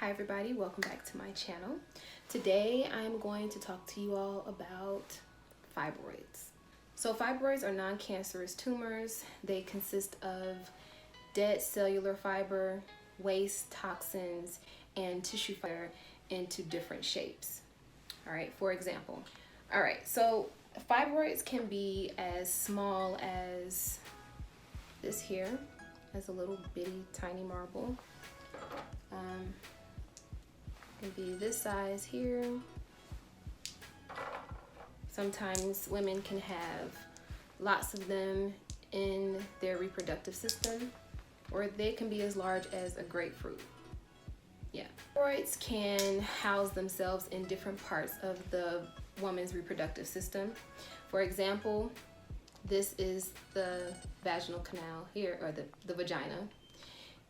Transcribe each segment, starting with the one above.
Hi everybody, welcome back to my channel. Today I'm going to talk to you all about fibroids. So fibroids are non-cancerous tumors. They consist of dead cellular fiber, waste, toxins, and tissue fiber into different shapes. All right, for example. All right, so fibroids can be as small as this here, as a little bitty tiny marble. Can be this size here. Sometimes women can have lots of them in their reproductive system, or they can be as large as a grapefruit. Yeah. Fibroids can house themselves in different parts of the woman's reproductive system. For example, this is the vaginal canal here, or the vagina,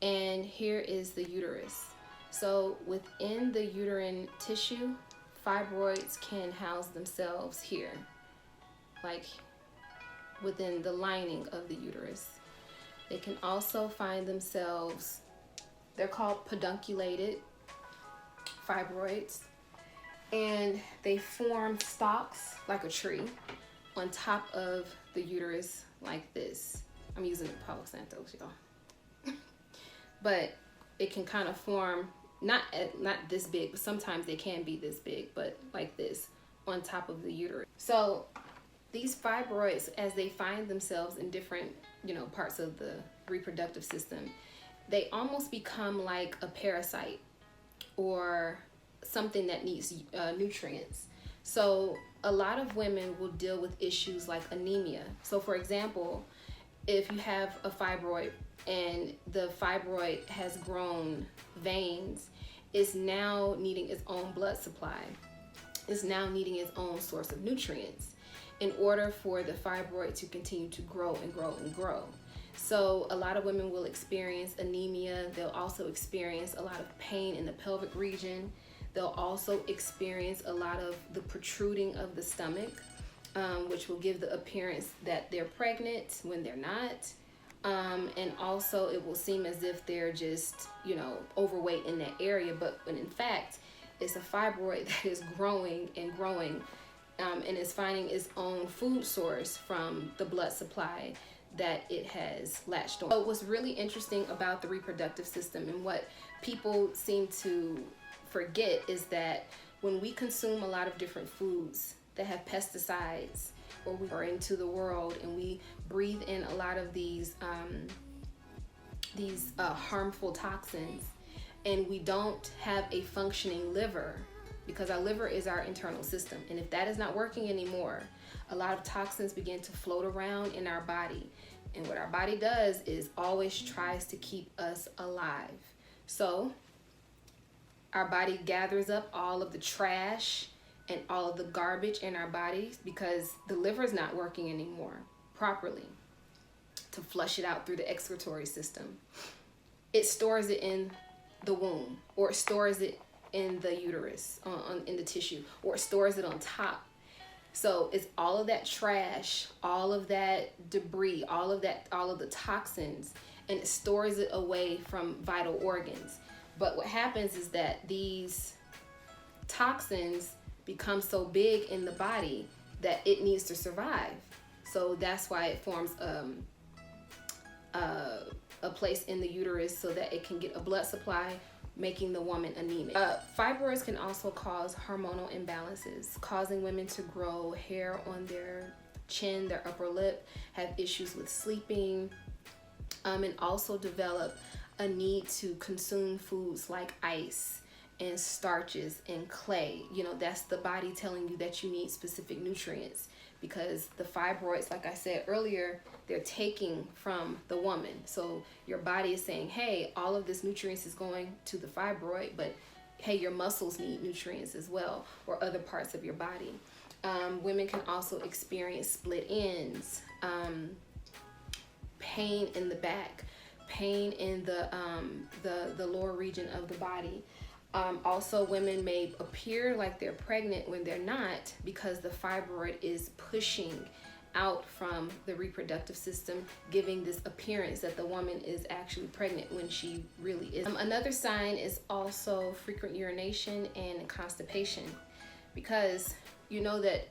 and here is the uterus. So within the uterine tissue, fibroids can house themselves here, like within the lining of the uterus. They can also find themselves, they're called pedunculated fibroids, and they form stalks like a tree on top of the uterus like this. I'm using the Palo Santos, y'all. But it can kind of form not this big, but sometimes they can be this big, but like this on top of the uterus. So these fibroids, as they find themselves in different, parts of the reproductive system, they almost become like a parasite or something that needs nutrients. So a lot of women will deal with issues like anemia. So for example, if you have a fibroid and the fibroid has grown veins, it's now needing its own blood supply. It's now needing its own source of nutrients in order for the fibroid to continue to grow and grow and grow. So a lot of women will experience anemia. They'll also experience a lot of pain in the pelvic region. They'll also experience a lot of the protruding of the stomach, which will give the appearance that they're pregnant when they're not. And also it will seem as if they're just, overweight in that area, but when in fact, it's a fibroid that is growing and growing, and is finding its own food source from the blood supply that it has latched on. So what's really interesting about the reproductive system and what people seem to forget is that when we consume a lot of different foods that have pesticides, or we are into the world and we breathe in a lot of these harmful toxins, and we don't have a functioning liver, because our liver is our internal system, and if that is not working anymore, a lot of toxins begin to float around in our body, and what our body does is always tries to keep us alive. So our body gathers up all of the trash and all of the garbage in our bodies because the liver is not working anymore properly to flush it out through the excretory system. It stores it in the womb, or it stores it in the uterus, in the tissue, or it stores it on top. So it's all of that trash, all of that debris, all of the toxins, and it stores it away from vital organs. But what happens is that these toxins become so big in the body that it needs to survive. So that's why it forms a place in the uterus so that it can get a blood supply, making the woman anemic. Fibroids can also cause hormonal imbalances, causing women to grow hair on their chin, their upper lip, have issues with sleeping, and also develop a need to consume foods like ice and starches and clay. That's the body telling you that you need specific nutrients, because the fibroids, like I said earlier, they're taking from the woman. So your body is saying, hey, all of this nutrients is going to the fibroid, but hey, your muscles need nutrients as well, or other parts of your body. Women can also experience split ends, pain in the back, pain in the lower region of the body. Also, women may appear like they're pregnant when they're not, because the fibroid is pushing out from the reproductive system, giving this appearance that the woman is actually pregnant when she really isn't. Another sign is also frequent urination and constipation, because you know that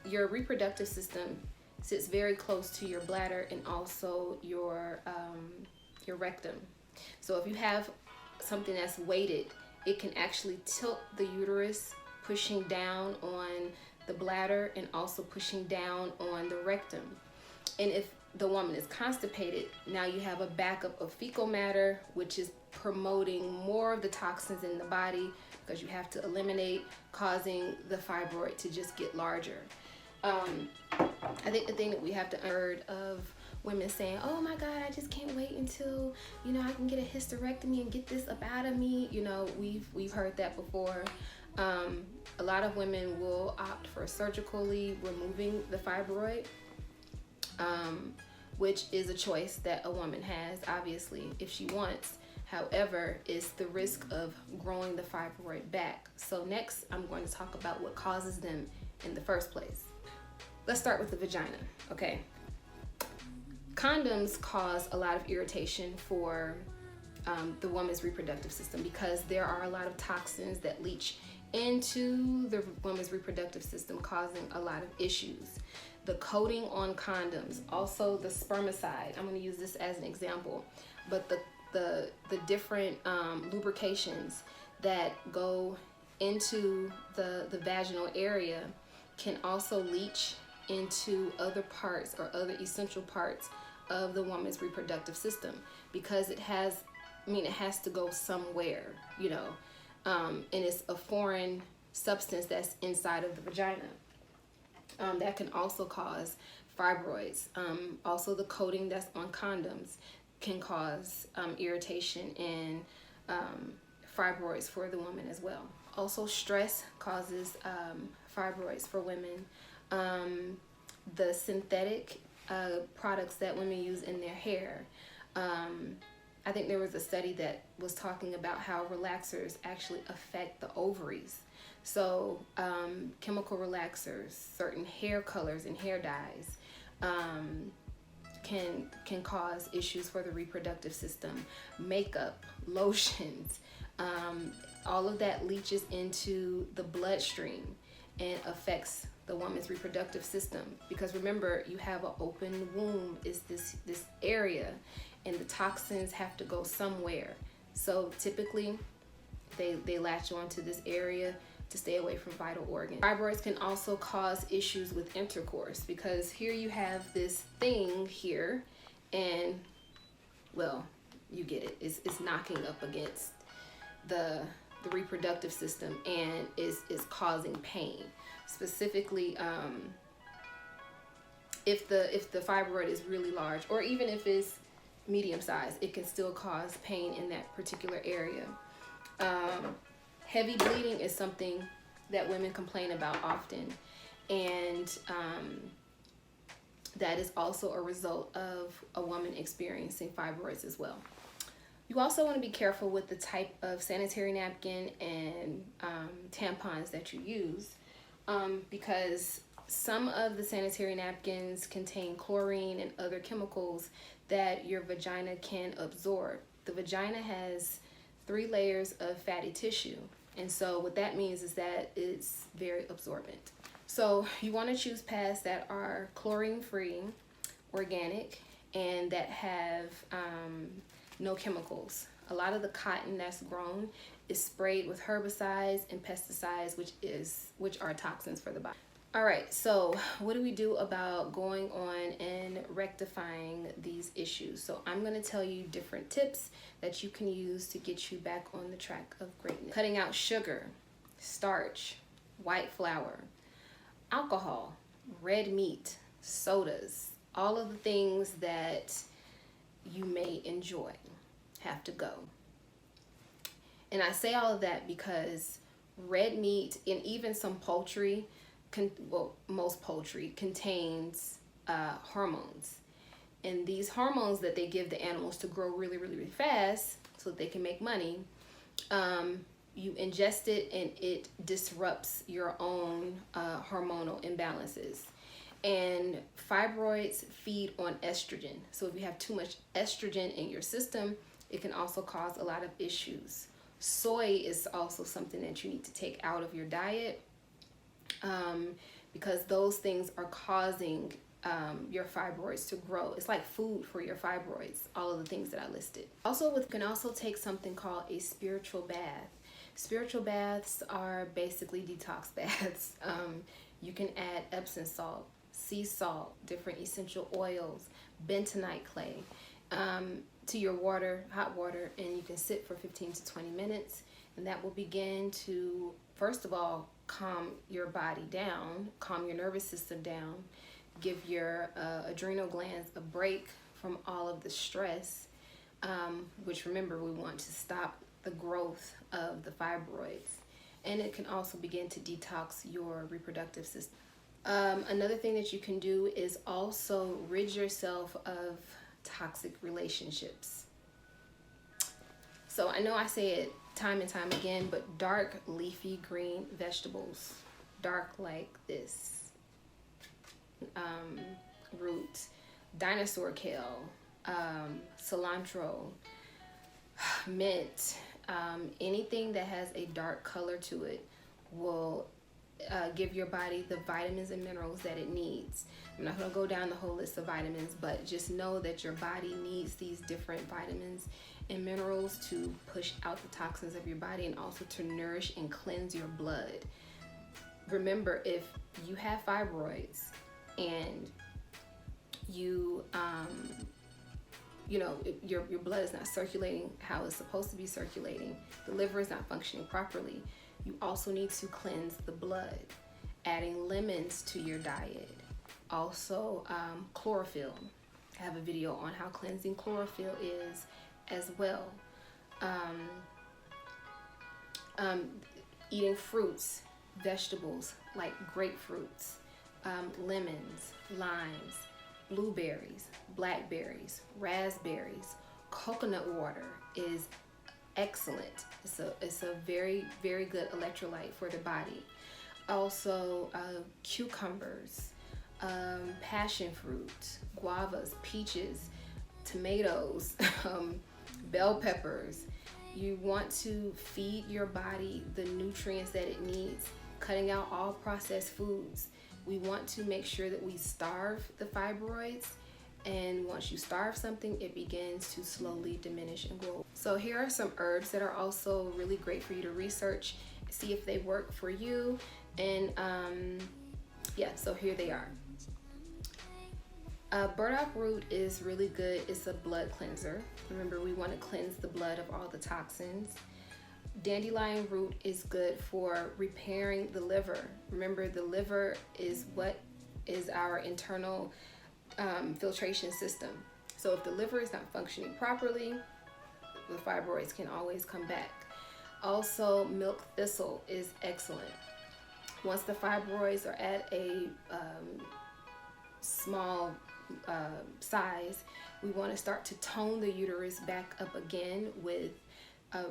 your reproductive system sits very close to your bladder and also your rectum. So if you have something that's weighted, it can actually tilt the uterus, pushing down on the bladder and also pushing down on the rectum. And if the woman is constipated, now you have a backup of fecal matter, which is promoting more of the toxins in the body because you have to eliminate, causing the fibroid to just get larger. I think the thing that we have to heard of women saying, oh my God, I just can't wait until, you know, I can get a hysterectomy and get this up out of me. You know, we've heard that before. A lot of women will opt for surgically removing the fibroid, which is a choice that a woman has, obviously, if she wants. However, it's the risk of growing the fibroid back. So next, I'm going to talk about what causes them in the first place. Let's start with the vagina, okay? Condoms cause a lot of irritation for the woman's reproductive system because there are a lot of toxins that leach into the woman's reproductive system, causing a lot of issues. The coating on condoms, also the spermicide, I'm going to use this as an example, but the different lubrications that go into the vaginal area can also leach into other parts or other essential parts of the woman's reproductive system, because it has to go somewhere, you know, and it's a foreign substance that's inside of the vagina. That can also cause fibroids. Also, the coating that's on condoms can cause irritation and fibroids for the woman as well. Also, stress causes fibroids for women. The synthetic products that women use in their hair. I think there was a study that was talking about how relaxers actually affect the ovaries. So chemical relaxers, certain hair colors and hair dyes can cause issues for the reproductive system. Makeup, lotions, all of that leaches into the bloodstream and affects the woman's reproductive system, because remember, you have an open womb, is this area, and the toxins have to go somewhere. So typically they latch onto this area to stay away from vital organs. Fibroids can also cause issues with intercourse, because here you have this thing here, and well, you get it, it's knocking up against the reproductive system and is causing pain. Specifically, if the fibroid is really large, or even if it's medium size, it can still cause pain in that particular area. Heavy bleeding is something that women complain about often, and that is also a result of a woman experiencing fibroids as well. You also want to be careful with the type of sanitary napkin and tampons that you use, because some of the sanitary napkins contain chlorine and other chemicals that your vagina can absorb. The vagina has 3 layers of fatty tissue, and so what that means is that it's very absorbent. So you want to choose pads that are chlorine-free, organic, and that have no chemicals. A lot of the cotton that's grown is sprayed with herbicides and pesticides, which are toxins for the body. All right, so what do we do about going on and rectifying these issues? So I'm going to tell you different tips that you can use to get you back on the track of greatness. Cutting out sugar, starch, white flour, alcohol, red meat, sodas, all of the things that you may enjoy have to go. And I say all of that because red meat and even some poultry, most poultry contains hormones. And these hormones that they give the animals to grow really, really, really fast so that they can make money, you ingest it and it disrupts your own hormonal imbalances. And fibroids feed on estrogen. So if you have too much estrogen in your system, it can also cause a lot of issues. Soy is also something that you need to take out of your diet, because those things are causing your fibroids to grow. It's like food for your fibroids, all of the things that I listed. Also, you can also take something called a spiritual bath. Spiritual baths are basically detox baths. You can add Epsom salt, sea salt, different essential oils, bentonite clay to your water, hot water, and you can sit for 15 to 20 minutes, and that will begin to, first of all, calm your body down, calm your nervous system down, give your adrenal glands a break from all of the stress, which, remember, we want to stop the growth of the fibroids. And it can also begin to detox your reproductive system. Another thing that you can do is also rid yourself of toxic relationships. So I know I say it time and time again, but dark leafy green vegetables, dark like this, root, dinosaur kale, cilantro, mint, anything that has a dark color to it will give your body the vitamins and minerals that it needs. I'm not going to go down the whole list of vitamins, but just know that your body needs these different vitamins and minerals to push out the toxins of your body, and also to nourish and cleanse your blood. Remember, if you have fibroids and you your blood is not circulating how it's supposed to be circulating, the liver is not functioning properly, you also need to cleanse the blood, adding lemons to your diet. Also, chlorophyll. I have a video on how cleansing chlorophyll is as well. Eating fruits, vegetables like grapefruits, lemons, limes, blueberries, blackberries, raspberries, coconut water is excellent. It's a very, very good electrolyte for the body. Also, cucumbers, passion fruit, guavas, peaches, tomatoes, bell peppers. You want to feed your body the nutrients that it needs, cutting out all processed foods. We want to make sure that we starve the fibroids, and once you starve something, it begins to slowly diminish and grow. So here are some herbs that are also really great for you to research, see if they work for you. And yeah, so here they are. Burdock root is really good. It's a blood cleanser. Remember, we want to cleanse the blood of all the toxins. Dandelion root is good for repairing the liver. Remember, the liver is what is our internal filtration system. So if the liver is not functioning properly, the fibroids can always come back. Also, milk thistle is excellent. Once the fibroids are at a small size, we want to start to tone the uterus back up again with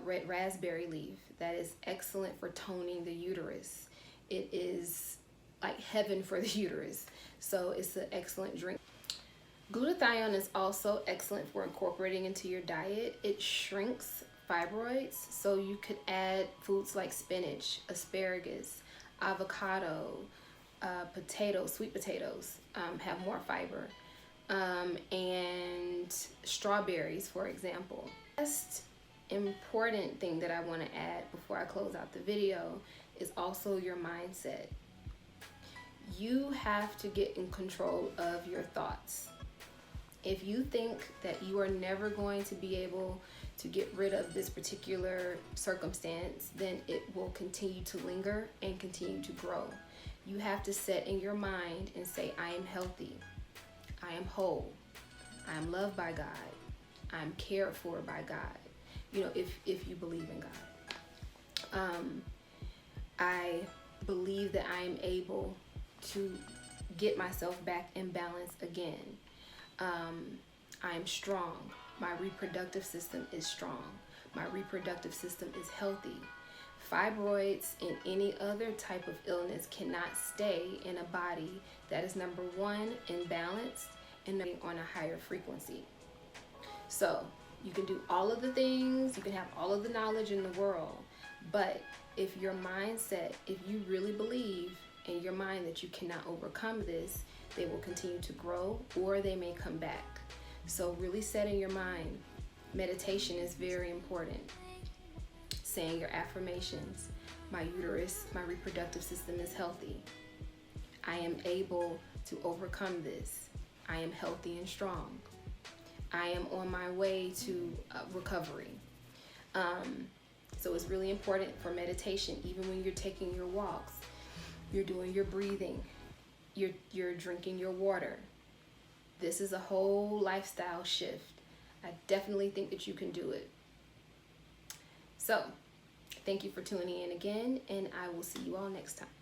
red raspberry leaf. That is excellent for toning the uterus. It is like heaven for the uterus. So it's an excellent drink. Glutathione is also excellent for incorporating into your diet. It shrinks fibroids, so you could add foods like spinach, asparagus, avocado, potatoes, sweet potatoes have more fiber, and strawberries, for example. Last important thing that I want to add before I close out the video is also your mindset. You have to get in control of your thoughts. If you think that you are never going to be able to get rid of this particular circumstance, then it will continue to linger and continue to grow. You have to set in your mind and say, I am healthy, I am whole, I am loved by God, I am cared for by God. You know, if you believe in God. I believe that I am able to get myself back in balance again. I am strong. My reproductive system is strong. My reproductive system is healthy. Fibroids and any other type of illness cannot stay in a body that is, number one, imbalanced and on a higher frequency. So you can do all of the things, you can have all of the knowledge in the world, but if your mindset, if you really believe in your mind that you cannot overcome this, they will continue to grow or they may come back. So really set in your mind. Meditation is very important. Saying your affirmations. My uterus, my reproductive system is healthy. I am able to overcome this. I am healthy and strong. I am on my way to recovery. So it's really important for meditation, even when you're taking your walks, you're doing your breathing, you're drinking your water. This is a whole lifestyle shift. I definitely think that you can do it. So, thank you for tuning in again, and I will see you all next time.